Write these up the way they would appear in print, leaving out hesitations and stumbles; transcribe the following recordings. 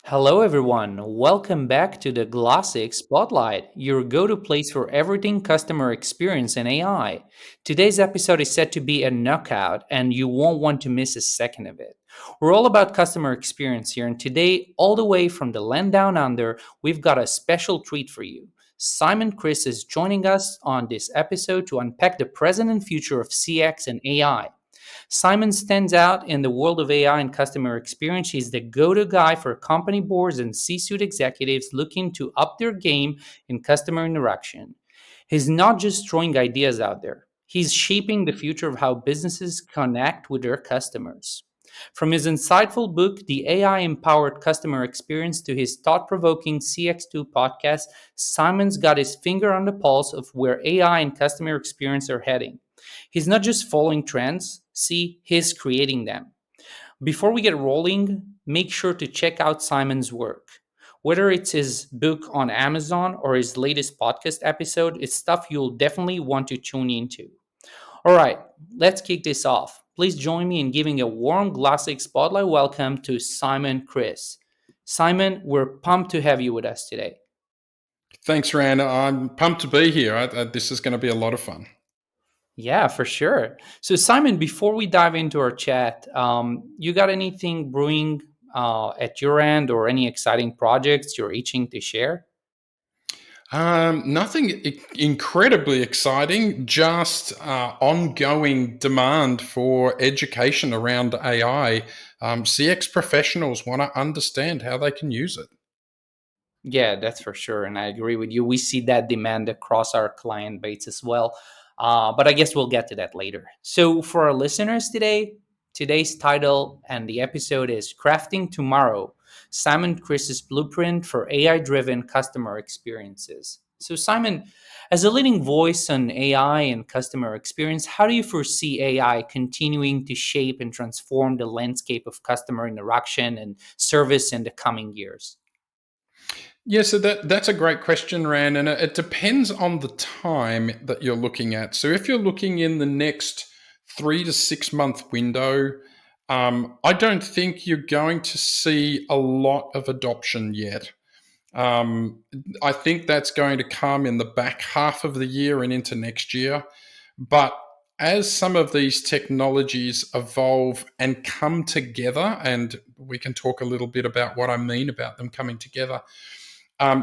Hello, everyone. Welcome back to the Glassix Spotlight, your go to place for everything customer experience and AI. Today's episode is set to be a knockout, and you won't want to miss a second of it. We're all about customer experience here, and today, all the way from the land down under, we've got a special treat for you. Simon Kriss is joining us on this episode to unpack the present and future of CX and AI. Simon stands out in the world of AI and customer experience. He's the go to guy for company boards and C suite executives looking to up their game in customer interaction. He's not just throwing ideas out there, he's shaping the future of how businesses connect with their customers. From his insightful book, The AI Empowered Customer Experience, to his thought provoking CX2 podcast, Simon's got his finger on the pulse of where AI and customer experience are heading. He's not just following trends, see, he's creating them. Before we get rolling, make sure to check out Simon's work. Whether it's his book on Amazon or his latest podcast episode, it's stuff you'll definitely want to tune into. All right, let's kick this off. Please join me in giving a warm Glassix Spotlight welcome to Simon Kriss. Simon, we're pumped to have you with us today. Thanks, Rand. I'm pumped to be here. This is going to be a lot of fun. Yeah, for sure. So, Simon, before we dive into our chat, you got anything brewing at your end or any exciting projects you're itching to share? Nothing incredibly exciting, just ongoing demand for education around AI. CX professionals want to understand how they can use it. Yeah, that's for sure. And I agree with you. We see that demand across our client base as well. But I guess we'll get to that later. So, for our listeners today, today's title and the episode is Crafting Tomorrow, Simon Chris's Blueprint for AI driven customer experiences. So, Simon, as a leading voice on AI and customer experience, how do you foresee AI continuing to shape and transform the landscape of customer interaction and service in the coming years? Yeah, so that's a great question, Rand, and it depends on the time that you're looking at. So if you're looking in the next 3 to 6 month window, I don't think you're going to see a lot of adoption yet. Um, I think that's going to come in the back half of the year and into next year. But as some of these technologies evolve and come together, and we can talk a little bit about what I mean about them coming together,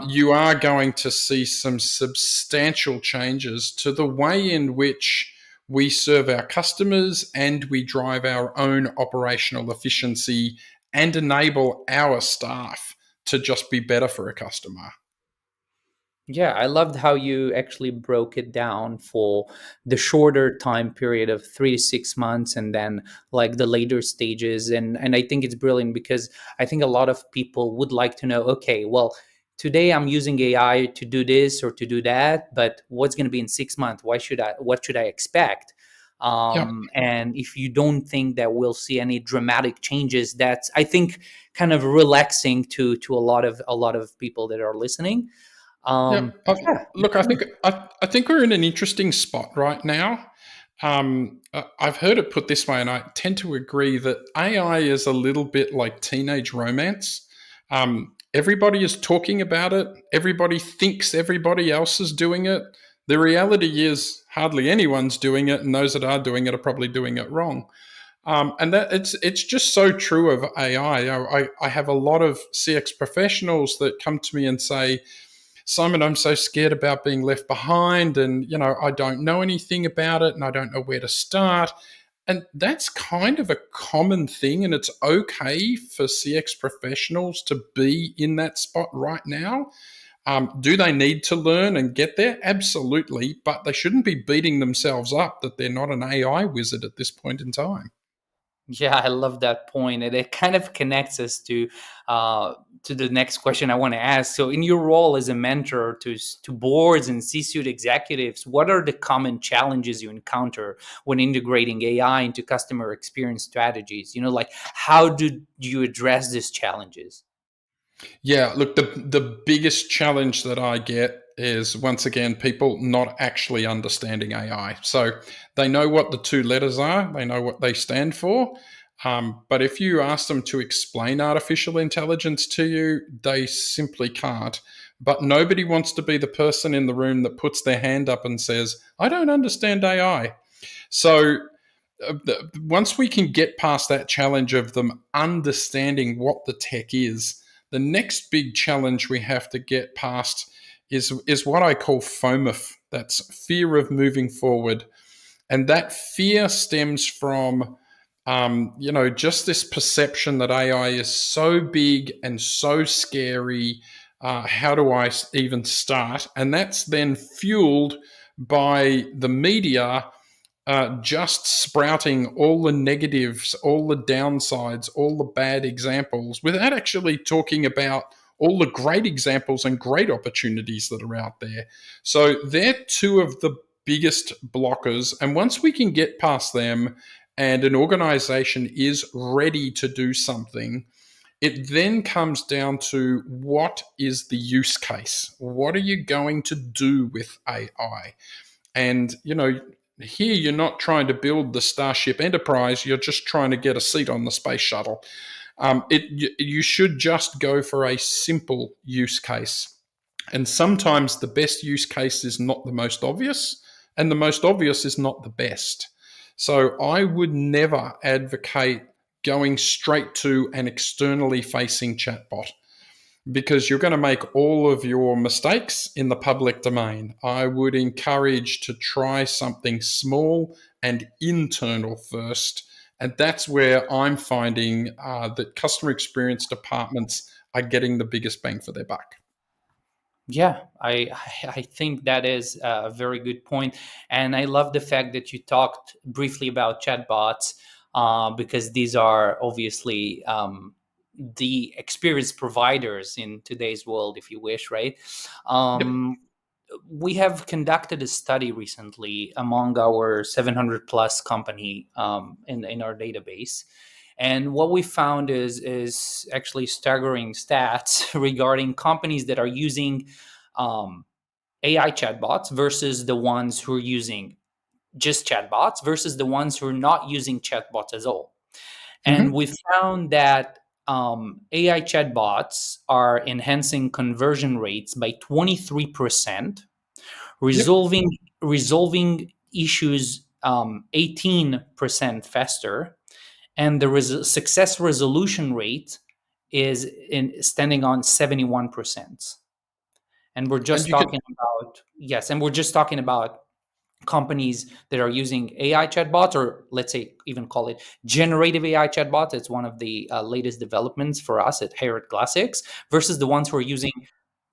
you are going to see some substantial changes to the way in which we serve our customers and we drive our own operational efficiency and enable our staff to just be better for a customer. Yeah, I loved how you actually broke it down for the shorter time period of 3 to 6 months and then like the later stages. And I think it's brilliant because I think a lot of people would like to know, okay, well, today I'm using AI to do this or to do that, but what's going to be in 6 months? What should I expect? Yep. And if you don't think that we'll see any dramatic changes, that's I think kind of relaxing to a lot of people that are listening. Yep. Yeah, you Look, I kind of think I think we're in an interesting spot right now. I've heard it put this way, and I tend to agree that AI is a little bit like teenage romance. Everybody is talking about it. Everybody thinks everybody else is doing it. The reality is hardly anyone's doing it, and those that are doing it are probably doing it wrong. And that it's just so true of AI. I have a lot of CX professionals that come to me and say, Simon, I'm so scared about being left behind, and I don't know anything about it, and I don't know where to start. And that's kind of a common thing, and it's okay for CX professionals to be in that spot right now. Do they need to learn and get there? Absolutely, but they shouldn't be beating themselves up that they're not an AI wizard at this point in time. Yeah, I love that point, and it kind of connects us to the next question I want to ask. So, in your role as a mentor to boards and C-suite executives, what are the common challenges you encounter when integrating AI into customer experience strategies? Like how do you address these challenges? Yeah, look, the biggest challenge that I get is once again people not actually understanding AI. So they know what the two letters are, they know what they stand for, But if you ask them to explain artificial intelligence to you, they simply can't. But nobody wants to be the person in the room that puts their hand up and says, I don't understand AI. So once we can get past that challenge of them understanding what the tech is, the next big challenge we have to get past is what I call FOMF. That's fear of moving forward. And that fear stems from just this perception that AI is so big and so scary. How do I even start? And that's then fueled by the media just sprouting all the negatives, all the downsides, all the bad examples without actually talking about all the great examples and great opportunities that are out there. So they're two of the biggest blockers. And once we can get past them and an organization is ready to do something, it then comes down to what is the use case? What are you going to do with AI? And, here you're not trying to build the Starship Enterprise, you're just trying to get a seat on the space shuttle. You should just go for a simple use case. And sometimes the best use case is not the most obvious, and the most obvious is not the best. So I would never advocate going straight to an externally facing chatbot because you're going to make all of your mistakes in the public domain. I would encourage to try something small and internal first. And that's where I'm finding that customer experience departments are getting the biggest bang for their buck. Yeah, I think that is a very good point, and I love the fact that you talked briefly about chatbots, because these are obviously the experience providers in today's world, if you wish, right? Yep. Um, we have conducted a study recently among our 700 plus company in our database, and what we found is actually staggering stats regarding companies that are using um, AI chatbots versus the ones who are using just chatbots versus the ones who are not using chatbots at all. And Mm-hmm. we found that AI chatbots are enhancing conversion rates by 23%, Yep. resolving issues 18% faster, and the success resolution rate is standing on 71%. And we're And just you can, talking about, yes, and we're just talking about companies that are using AI chatbots, or let's say even call it generative AI chatbots. It's one of the latest developments for us here at Glassix, versus the ones who are using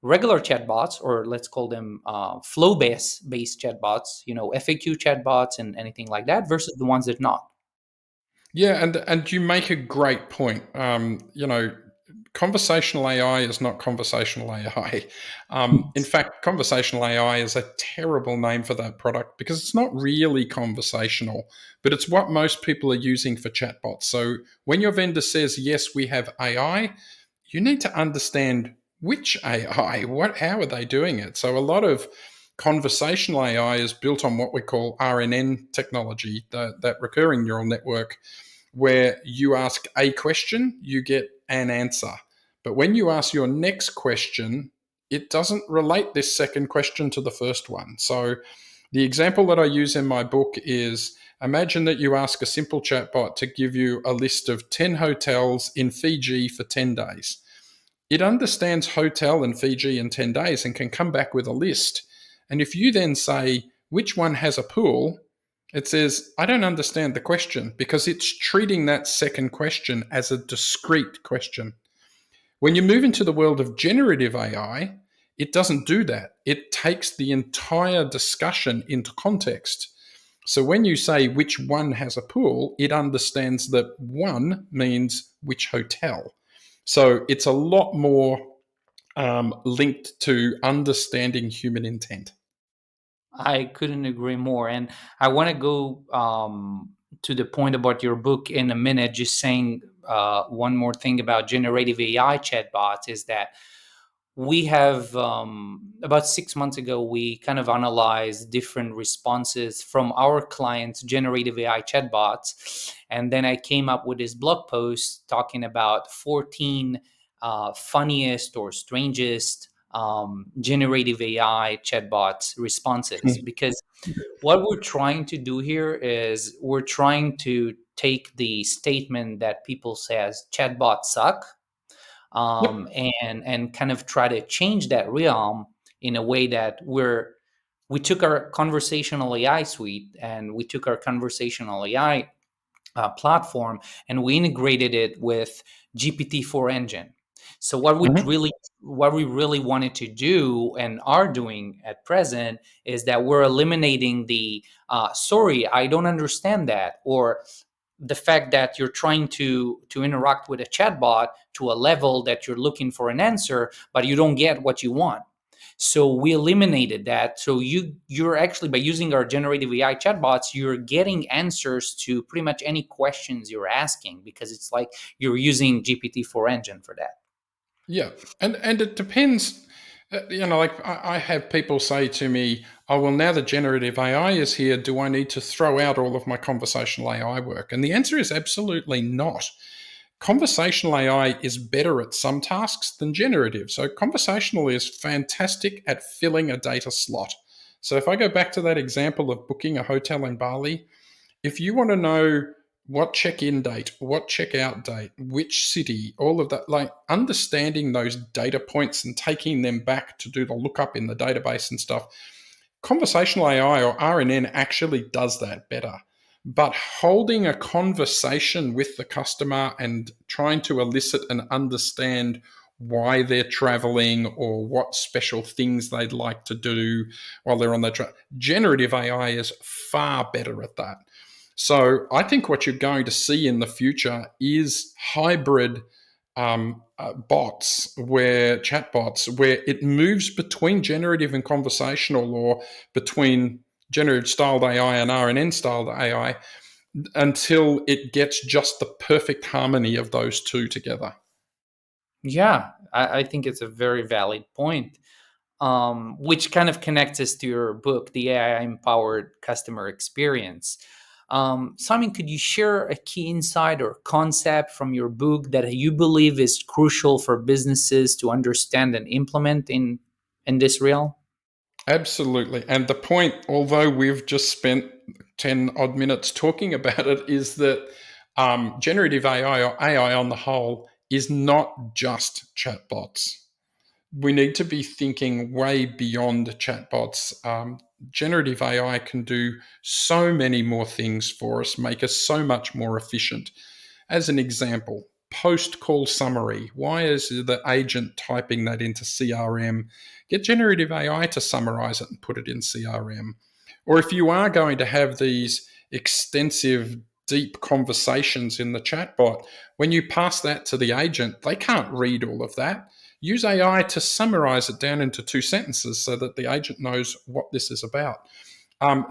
regular chatbots, or let's call them flow based chatbots, FAQ chatbots and anything like that, versus the ones that not. yeah, and you make a great point. Conversational AI is not conversational AI. In fact, conversational AI is a terrible name for that product because it's not really conversational, but it's what most people are using for chatbots. So when your vendor says, yes, we have AI, you need to understand which AI, how are they doing it? So a lot of conversational AI is built on what we call RNN technology, that recurring neural network, where you ask a question, you get an answer. But when you ask your next question, it doesn't relate this second question to the first one. So the example that I use in my book is, imagine that you ask a simple chatbot to give you a list of 10 hotels in Fiji for 10 days. It understands hotel in Fiji in 10 days and can come back with a list. And if you then say, which one has a pool? It says, I don't understand the question because it's treating that second question as a discrete question. When you move into the world of generative AI, it doesn't do that. It takes the entire discussion into context. So when you say which one has a pool, it understands that one means which hotel. So it's a lot more linked to understanding human intent. I couldn't agree more. And I want to go to the point about your book in a minute. Just saying one more thing about generative AI chatbots is that we have about 6 months ago, we kind of analyzed different responses from our clients' generative AI chatbots. And then I came up with this blog post talking about 14 funniest or strangest generative AI chatbots responses. Hmm. Because what we're trying to do here is we're trying to take the statement that people say as chatbots suck, Yep. and kind of try to change that realm in a way that we took our conversational AI suite and we took our conversational AI platform and we integrated it with GPT-4 engine. So Hmm. what we really wanted to do and are doing at present is that we're eliminating the sorry, I don't understand that, or the fact that you're trying to interact with a chatbot to a level that you're looking for an answer but you don't get what you want. So we eliminated that. So you're actually, by using our generative AI chatbots, you're getting answers to pretty much any questions you're asking, because it's like you're using GPT-4 engine for that. Yeah, and it depends. Like I have people say to me, "Oh, well, now the generative AI is here. Do I need to throw out all of my conversational AI work?" And the answer is absolutely not. Conversational AI is better at some tasks than generative. So conversational is fantastic at filling a data slot. So if I go back to that example of booking a hotel in Bali, if you want to know what check-in date, what check-out date, which city, all of that, like understanding those data points and taking them back to do the lookup in the database and stuff, conversational AI or RNN actually does that better. But holding a conversation with the customer and trying to elicit and understand why they're traveling or what special things they'd like to do while they're on the generative AI is far better at that. So I think what you're going to see in the future is hybrid bots, where chatbots, where it moves between generative and conversational, or between generative styled AI and RNN styled AI, until it gets just the perfect harmony of those two together. Yeah, I think it's a very valid point, which kind of connects us to your book, The AI Empowered Customer Experience. Simon, could you share a key insight or concept from your book that you believe is crucial for businesses to understand and implement in this realm? Absolutely. And the point, although we've just spent 10 odd minutes talking about it, is that generative AI or AI on the whole is not just chatbots. We need to be thinking way beyond chatbots. Generative AI can do so many more things for us, make us so much more efficient. As an example, post call summary. Why is the agent typing that into CRM? Get generative AI to summarize it and put it in CRM. Or if you are going to have these extensive, deep conversations in the chatbot, when you pass that to the agent, they can't read all of that. Use AI to summarize it down into 2 sentences so that the agent knows what this is about.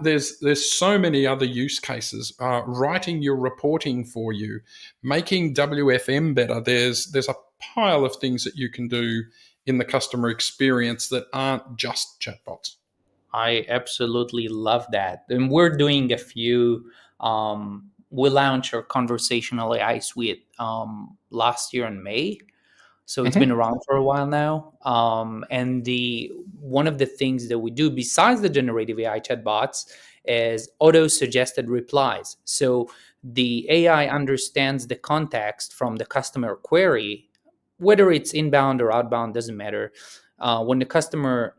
There's so many other use cases. Writing your reporting for you, making WFM better. There's a pile of things that you can do in the customer experience that aren't just chatbots. I absolutely love that. And we're doing a few. We launched our conversational AI suite last year in May, so it's been Mhm. around for a while now. And the one of the things that we do besides the generative AI chatbots is auto suggested replies. So the AI understands the context from the customer query, whether it's inbound or outbound, doesn't matter. When the customer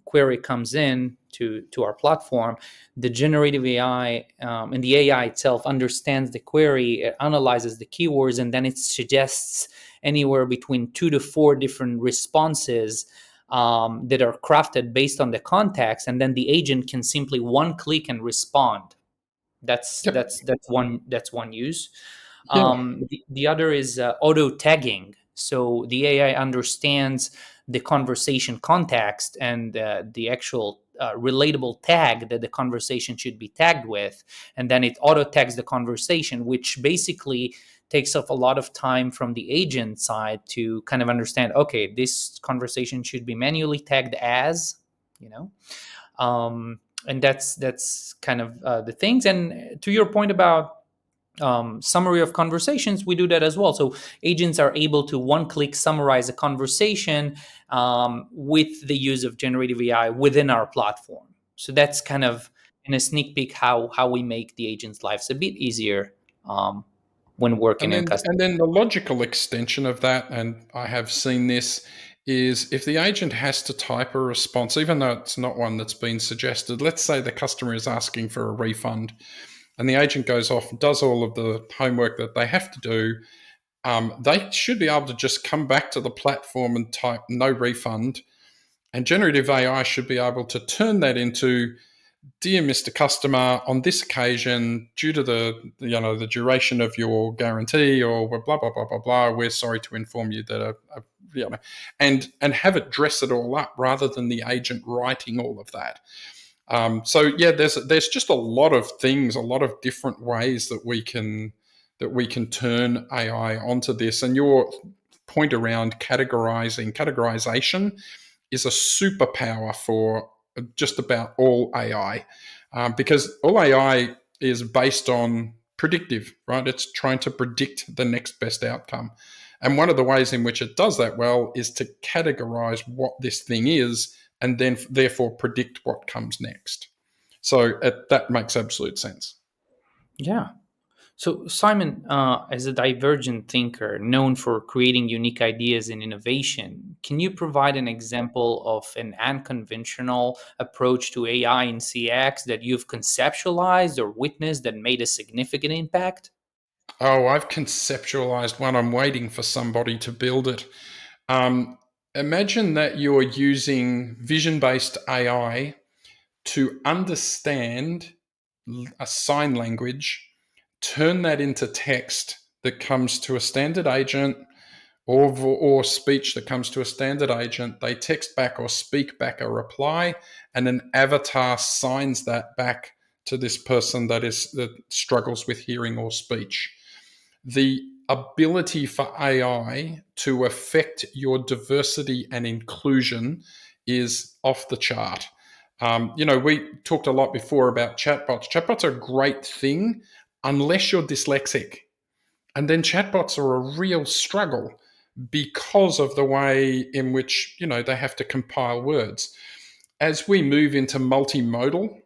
query comes in to our platform, the generative AI and the AI itself understands the query, it analyzes the keywords, and then it suggests anywhere between 2 to 4 different responses that are crafted based on the context, and then the agent can simply one click and respond. Yep. That's one use. Yeah. The other is auto tagging. So the AI understands the conversation context and the actual relatable tag that the conversation should be tagged with, and then it auto tags the conversation, which basically takes off a lot of time from the agent side to kind of understand, okay, this conversation should be manually tagged as, you know. And that's kind of the things. And to your point about summary of conversations, we do that as well. So agents are able to one click summarize a conversation with the use of generative AI within our platform. So that's kind of in a sneak peek how we make the agents' lives a bit easier um, when working And in then, customer. and then the logical extension of that, and I have seen this, is if the agent has to type a response, even though it's not one that's been suggested, let's say the customer is asking for a refund, and the agent goes off and does all of the homework that they have to do, they should be able to just come back to the platform and type no refund. And generative AI should be able to turn that into, dear Mr. Customer, on this occasion, due to the duration of your guarantee or blah blah blah blah blah, we're sorry to inform you that and have it dress it all up rather than the agent writing all of that. So yeah, there's just a lot of things, a lot of different ways that we can turn AI onto this. And your point around categorization is a superpower for just about all AI, because all AI is based on predictive, right? It's trying to predict the next best outcome. And one of the ways in which it does that well is to categorize what this thing is and then therefore predict what comes next. So that makes absolute sense. Yeah. So, Simon, as a divergent thinker known for creating unique ideas and innovation, can you provide an example of an unconventional approach to AI in CX that you've conceptualized or witnessed that made a significant impact? Oh, I've conceptualized one. I'm waiting for somebody to build it. Um, Imagine that you're using vision based AI to understand a sign language, turn that into text that comes to a standard agent, or speech that comes to a standard agent. They text back or speak back a reply, and an avatar signs that back to this person that struggles with hearing or speech. The ability for AI to affect your diversity and inclusion is off the chart. We talked a lot before about chatbots. Chatbots are a great thing unless you're dyslexic. And then chatbots are a real struggle because of the way in which, they have to compile words. As we move into multimodal,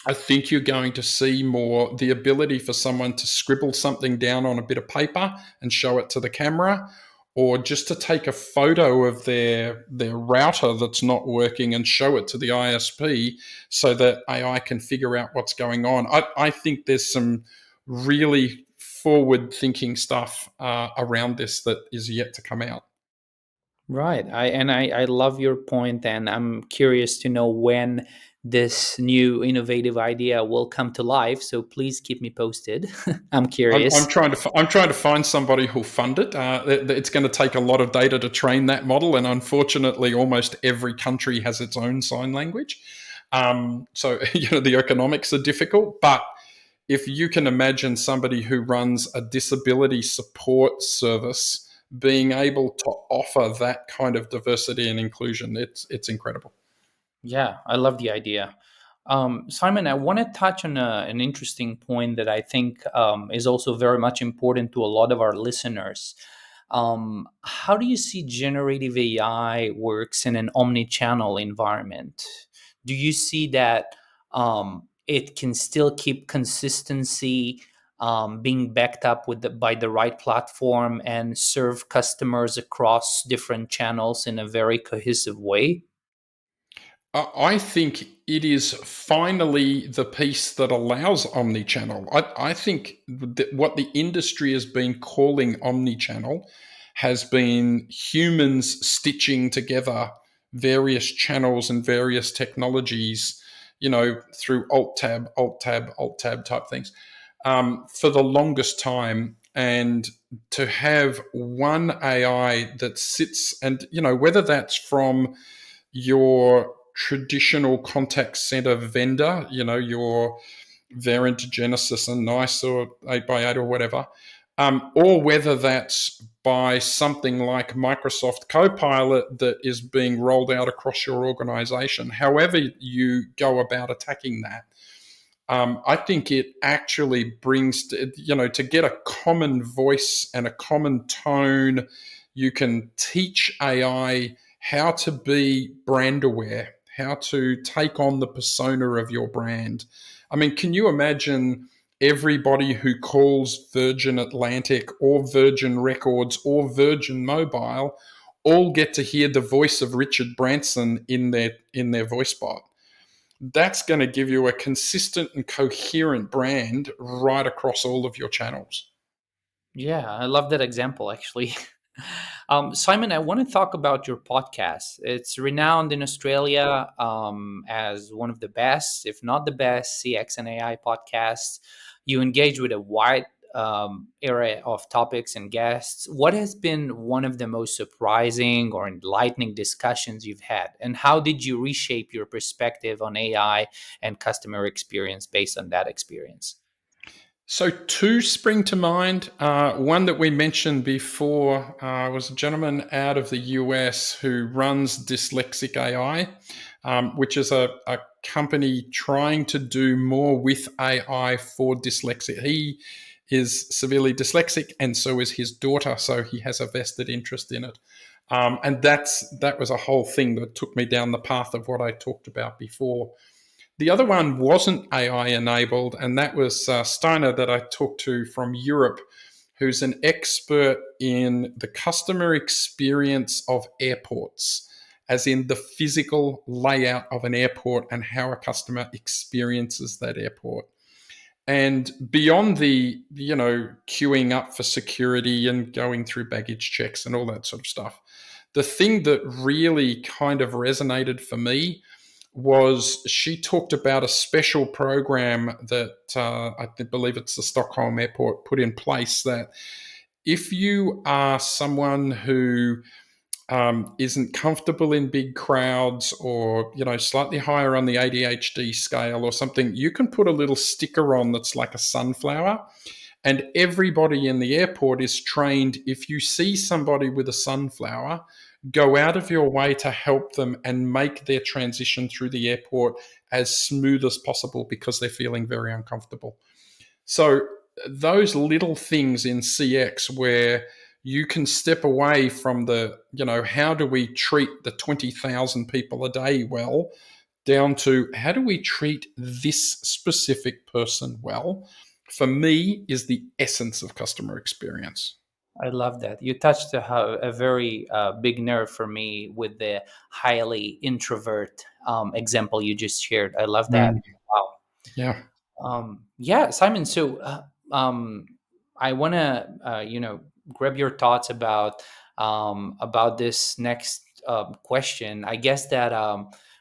I think you're going to see more the ability for someone to scribble something down on a bit of paper and show it to the camera, or just to take a photo of their router that's not working and show it to the ISP so that AI can figure out what's going on. I think there's some really forward thinking stuff around this that is yet to come out. Right. I love your point, and I'm curious to know when this new innovative idea will come to life. So please keep me posted. I'm I'm curious. trying to find somebody who'll fund it. It's going to take a lot of data to train that model, and unfortunately, almost every country has its own sign language. So the economics are difficult. But if you can imagine somebody who runs a disability support service being able to offer that kind of diversity and inclusion, it's incredible. Yeah, I love the idea. Simon, I want to touch on an interesting point that I think is also very much important to a lot of our listeners. How do you see generative AI works in an omni-channel environment? Do you see that it can still keep consistency, being backed up by the right platform and serve customers across different channels in a very cohesive way? I think it is finally the piece that allows omni-channel. I think that what the industry has been calling omni-channel has been humans stitching together various channels and various technologies, through Alt tab, Alt tab type things, for the longest time. And to have one AI that sits, and whether that's from your traditional contact center vendor, your Verint, Genesis, and Nice, or 8x8 or whatever, or whether that's by something like Microsoft Copilot that is being rolled out across your organization. However, you go about attacking that, I think it actually brings, to get a common voice and a common tone. You can teach AI how to be brand aware, how to take on the persona of your brand. I mean, can you imagine everybody who calls Virgin Atlantic or Virgin Records or Virgin Mobile all get to hear the voice of Richard Branson in their voice bot? That's going to give you a consistent and coherent brand right across all of your channels. Yeah, I love that example actually. Simon, I want to talk about your podcast. It's renowned in Australia as one of the best, if not the best, CX and AI podcasts. You engage with a wide area of topics and guests. What has been one of the most surprising or enlightening discussions you've had? And how did you reshape your perspective on AI and customer experience based on that experience? So, two spring to mind. One that we mentioned before was a gentleman out of the US who runs Dyslexic AI, which is a company trying to do more with AI for dyslexic. He is severely dyslexic, and so is his daughter. So he has a vested interest in it, and that was a whole thing that took me down the path of what I talked about before. The other one wasn't AI enabled, and that was Steiner, that I talked to from Europe, who's an expert in the customer experience of airports, as in the physical layout of an airport and how a customer experiences that airport. And beyond the, queuing up for security and going through baggage checks and all that sort of stuff, the thing that really kind of resonated for me was she talked about a special program that I believe it's the Stockholm Airport put in place, that if you are someone who isn't comfortable in big crowds, or slightly higher on the ADHD scale or something, you can put a little sticker on that's like a sunflower, and everybody in the airport is trained, if you see somebody with a sunflower, go out of your way to help them and make their transition through the airport as smooth as possible because they're feeling very uncomfortable. So, those little things in CX where you can step away from the, how do we treat the 20,000 people a day well, down to how do we treat this specific person well, for me is the essence of customer experience. I love that. You touched a very big nerve for me with the highly introvert example you just shared. I love that. Mm, Wow. yeah. Yeah, Simon. So I want to, grab your thoughts about this next question. I guess that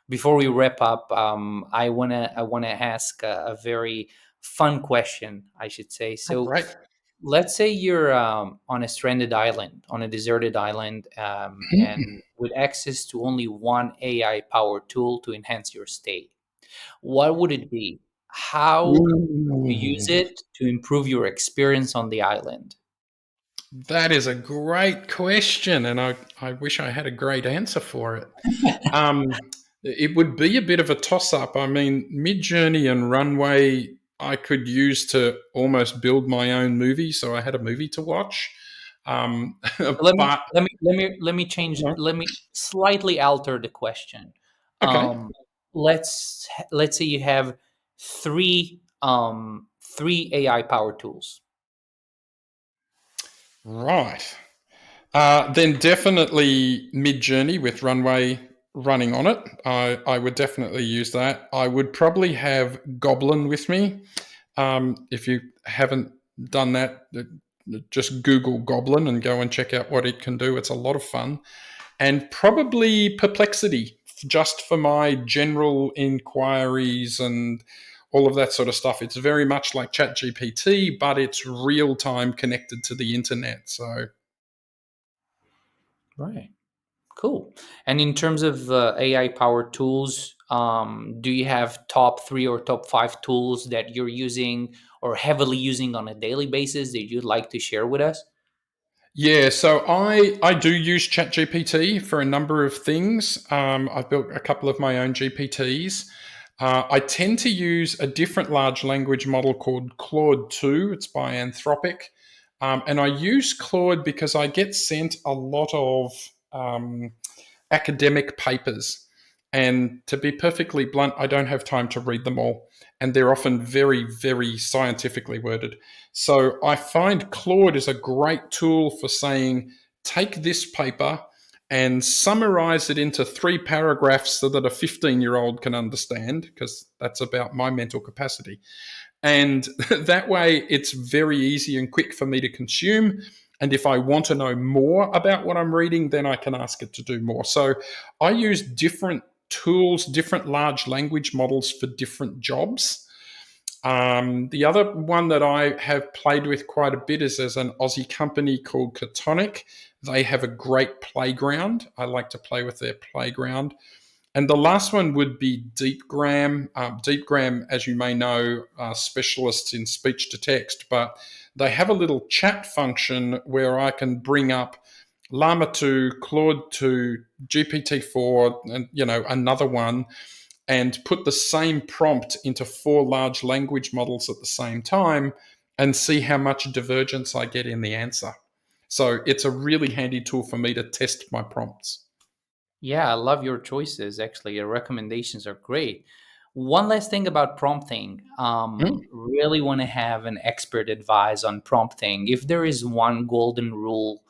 before we wrap up, I wanna ask a very fun question, I should say. Oh, So great. let's say you're on a stranded island, on a deserted island, and with access to only one AI powered tool to enhance your stay. What would it be? How would you use Ooh, it to improve your experience on the island? that is a great question, and I wish I had a great answer for it. Um, it would be a bit of a toss up. I mean, Midjourney and Runway, I could use to almost build my own movie, so I had a movie to watch. So let me But let me let me let me change. Let me slightly alter the question. okay, Um, let's say you have three AI powered tools. right. Then definitely Mid-Journey with Runway running on it. I would definitely use that. I would probably have Goblin with me. If you haven't done that, just Google Goblin and go and check out what it can do. It's a lot of fun. And probably Perplexity, just for my general inquiries and all of that sort of stuff. It's very much like ChatGPT, but it's real time connected to the internet. So Right. Cool. And in terms of AI powered tools, do you have top three or top five tools that you're using, or heavily using on a daily basis that you'd like to share with us? Yeah, so I do use ChatGPT for a number of things. I've built a couple of my own GPTs. I tend to use a different large language model called Claude 2. It's by Anthropic. And I use Claude because I get sent a lot of academic papers. And to be perfectly blunt, I don't have time to read them all. And they're often very, very scientifically worded. So I find Claude is a great tool for saying, take this paper and summarize it into 3 paragraphs so that a 15-year-old can understand, because that's about my mental capacity. And that way, it's very easy and quick for me to consume. And if I want to know more about what I'm reading, then I can ask it to do more. So I use different tools, different large language models for different jobs. The other one that I have played with quite a bit is there's an Aussie company called Catonic. They have a great playground. I like to play with their playground. And the last one would be DeepGram. DeepGram, as you may know, are specialists in speech to text, but they have a little chat function where I can bring up Llama 2, Claude 2, GPT-4, and another one, and put the same prompt into 4 large language models at the same time and see how much divergence I get in the answer. So it's a really handy tool for me to test my prompts. Yeah, I love your choices. Actually, your recommendations are great. One last thing about prompting. Mm. Really want to have an expert advice on prompting. If there is one golden rule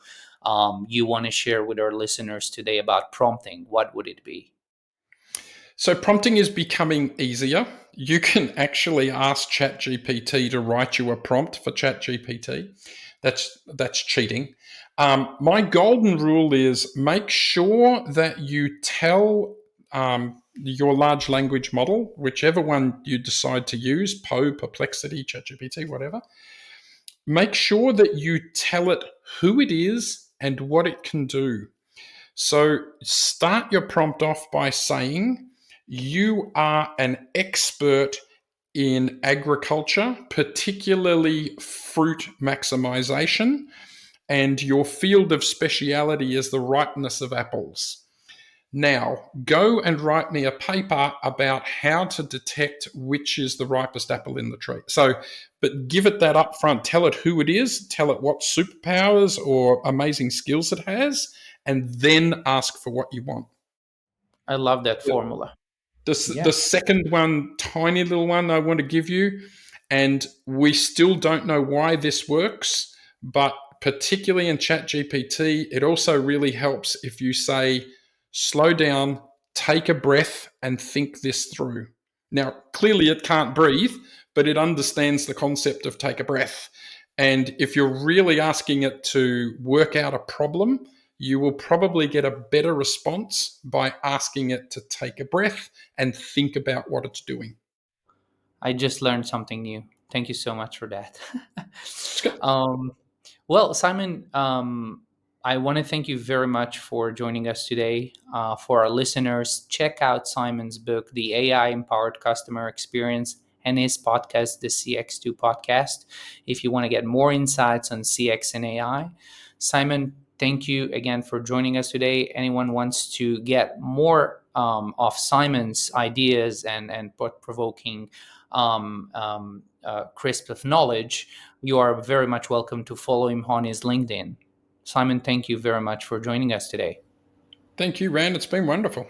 you want to share with our listeners today about prompting, what would it be? So prompting is becoming easier. You can actually ask ChatGPT to write you a prompt for ChatGPT. That's cheating. My golden rule is make sure that you tell your large language model, whichever one you decide to use, Poe, Perplexity, ChatGPT, whatever. Make sure that you tell it who it is and what it can do. So start your prompt off by saying, you are an expert in agriculture, particularly fruit maximization, and your field of speciality is the ripeness of apples. Now, go and write me a paper about how to detect which is the ripest apple in the tree. So, but give it that up front. Tell it who it is, tell it what superpowers or amazing skills it has, and then ask for what you want. I love that formula. The Yeah. second one, tiny little one I want to give you, and we still don't know why this works, but particularly in ChatGPT, it also really helps if you say, slow down, take a breath, and think this through. Now, clearly it can't breathe, but it understands the concept of take a breath. And if you're really asking it to work out a problem, you will probably get a better response by asking it to take a breath and think about what it's doing. I just learned something new. Thank you so much for that. It's good. um, well, Simon, I want to thank you very much for joining us today. For our listeners, check out Simon's book, The AI Empowered Customer Experience, and his podcast, the CX2 Podcast, if you want to get more insights on CX and AI. Simon, thank you again for joining us today. Anyone wants to get more of Simon's ideas and provoking crisp of knowledge, you are very much welcome to follow him on his LinkedIn. Simon, thank you very much for joining us today. Thank you, Rand. It's been wonderful.